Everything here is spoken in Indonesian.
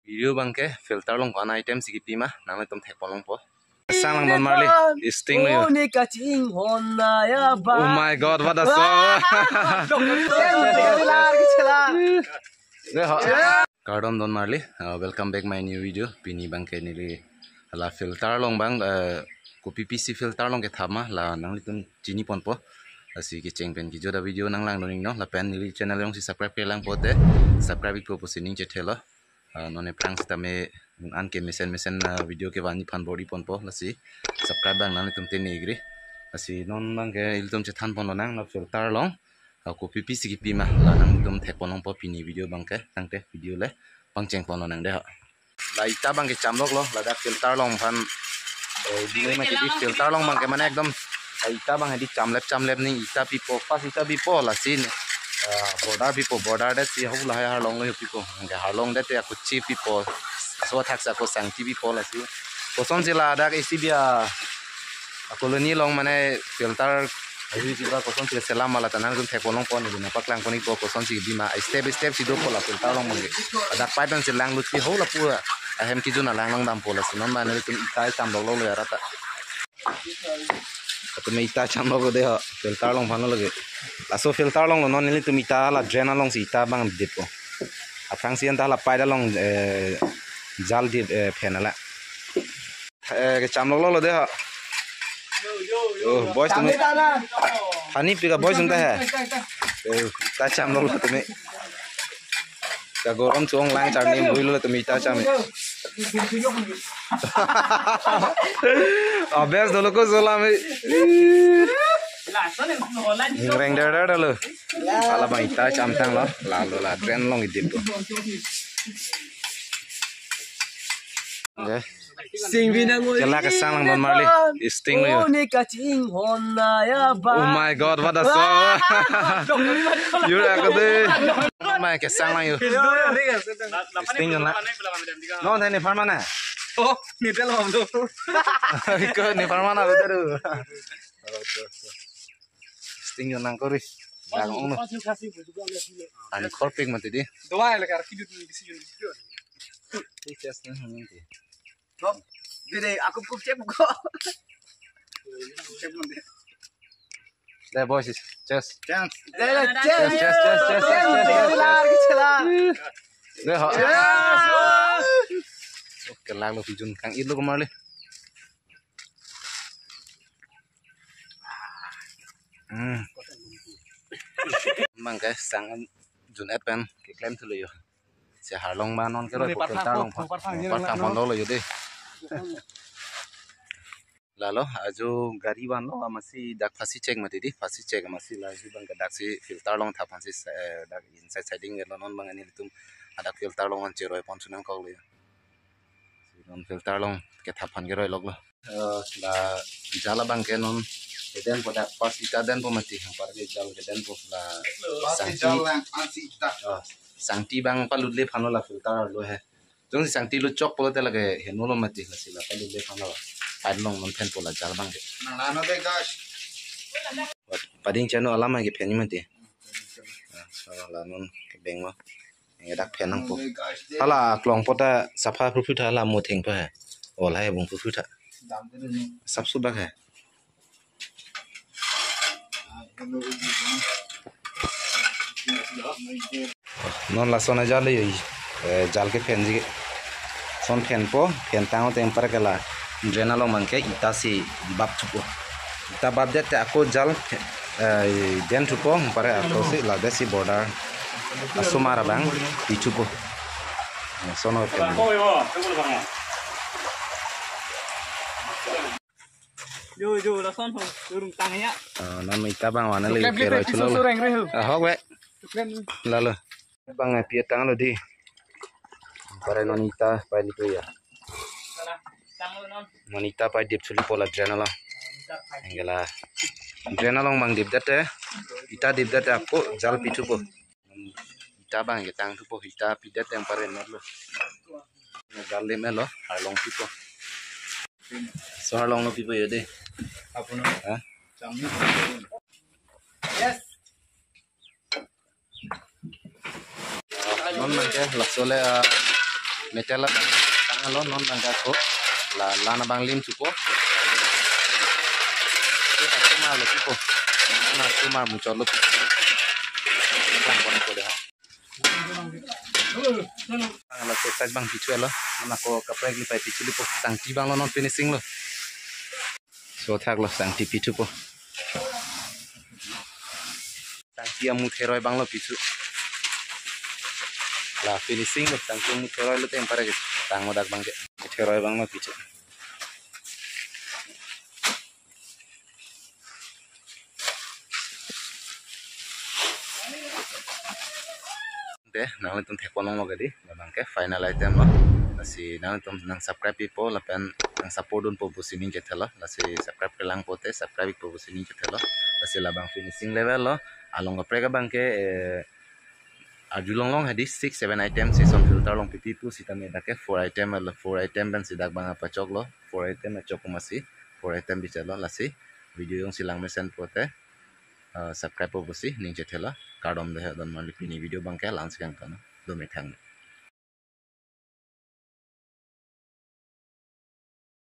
video bangke filter long kan item sikipi mah nang tom thek polong po sang lang don marli sting lo oh my god what a song Kardom don marli welcome back my new video pini bangke nili la filter long bang ko PPC filter long ke thama la nang litum chini pon po asi ki chengpen ki joda video nang lang doning no la pen nili channel long si subscribe ke lang pote subscribe ko posining che thelo none prang stame an ke mesen video ke wani phan body pon po la si subscribe bang nang litum te negri asi non bang ke iltum che than pon nang la filter long ko PPC ki pima la nang litum thek ponong po pini video bang ke tangte video le bang cheng pon nang de la ita bang ke chamlok lo la da filter long phan dingai ma ti filter long bang ke mane ekdom ita bang di chamlep ni ita pipo pas ita pipo la sin border that si hau la har long lo pipo nge har long that ya kuchi pipo so thak sa ko sang ti pipo la si ko son si la da ke si bia koloni long mane filter ai si ba ko son si selam mala tanan gun thek long pon ni na paklang poni ko son si bima step si do ko la filter long mong ada python si lang lu ti hau la pu ahem ki juna lang dam po la si non ba ne tum ita cham lo lo ya rata to me ita cham lo de ha filter long phan lo ge la so filter long non ni tu ita la drain long si ita bang dip po a francian ta la pai da long jal dip phen la ke cham lo de ha yo boys tu me hani piga boys unta hai ta cham lo tu me ka gorom chong lang char ni mui lo tu me ita cham abes dolo ko zola me Ngreng dada lo, ala bang ita cham tang lo, la tren long idip to. Sing binangoy. Kela ke sang lang don marli, sting lo yo. Oh my god, what a song! You ako de. May ke sang lang yo. Sting yo na. No, ni farma na. Oh, ni tel hom do. Iko ni farma na beru. Sting yo nang koris. Lang ong no. Ani korpik mati di. Doa le kar kidut ni bisi yun. Just na hindi. Tom, dire aku kup cek ko. Cek mo de. There boys, just. Chance. Just. There ho. Oke, lang lo pijun kang ilo kemana? Mang cái sang jun appen cái claim thử rồi sẽ hà long ba non cái rồi của ta long phát phẳng phong đó rồi đi là lo ajo gari ban lo masih dak fasi check mati di fasi check masih la ju bang dak si filter long tha fasi dak inside siding lo non bang ani tum ada filter long an cheroi pon sunang kau le non filter long cái tha phan cái rồi log lo la jala bang ke non den po dak pas ita den po mati par ke jal ke den po la sangti bang palut le phano la filter lo he jong si sangti lu chok polo te lage heno lo mati la sila palut le phano ad long non pen po la jal bang ke Na de gas. pading chano alama ke pheni mati so la non ke beng mo nge dak phen nang po ala klong pota safa phu tha la mo theng pa ol hai bong phu tha sab su bak hai non la sona jale yi jal ke phen ji son phen po phen tang tem par ke la drena lo man ke ita si bab chupo ita bab de ta ko jal den chupo pare ako si la de si border asumara bang di chupo sono phen Yo la son ho, durung tang ya. Nam ita bang wana le ke ro chulo hok we la lo bang pia tang lo di pare non ita pa ni to ya monita pa dip chuli pola drena lo engela drena long bang dip date ita dip date ako jal pichu po ita bang ke tang tu po ita pi date yang pare no lo jal le me lo har long pipo so har long no pipo ye de Apuno. ha Yes. non man ke la sole metela tangalo non bangka ko la lana bang lim supo aku mau lo supo na aku mau muncul lo kon ko dah la ko sai bang pichu lo na ko kapre li pai pichu po sang ti bang lo non finishing lo so thak lo sang ti pichu po sang ti amu theroi bang lo pichu la finishing lo sang ti amu theroi lo tem pare tang modak bang ke theroi bang lo pichu deh nang itu tekolong lo gadi memang ke final item lo nasi nang itu nang subscribe people lapen nang support dun po busini ketelo nasi subscribe ke lang pote subscribe po busini ketelo nasi labang finishing level lo along ke prega bang ke ajulong long hadi 6 7 item season filter long pipi pu sita me dake 4 item lo 4 item ban sidak bang apa chok lo 4 item chok masih 4 item bichalo nasi video yang silang mesen pote subscribe po busi ning chetela kardom de don mali pini video bangke launch kan kana do metang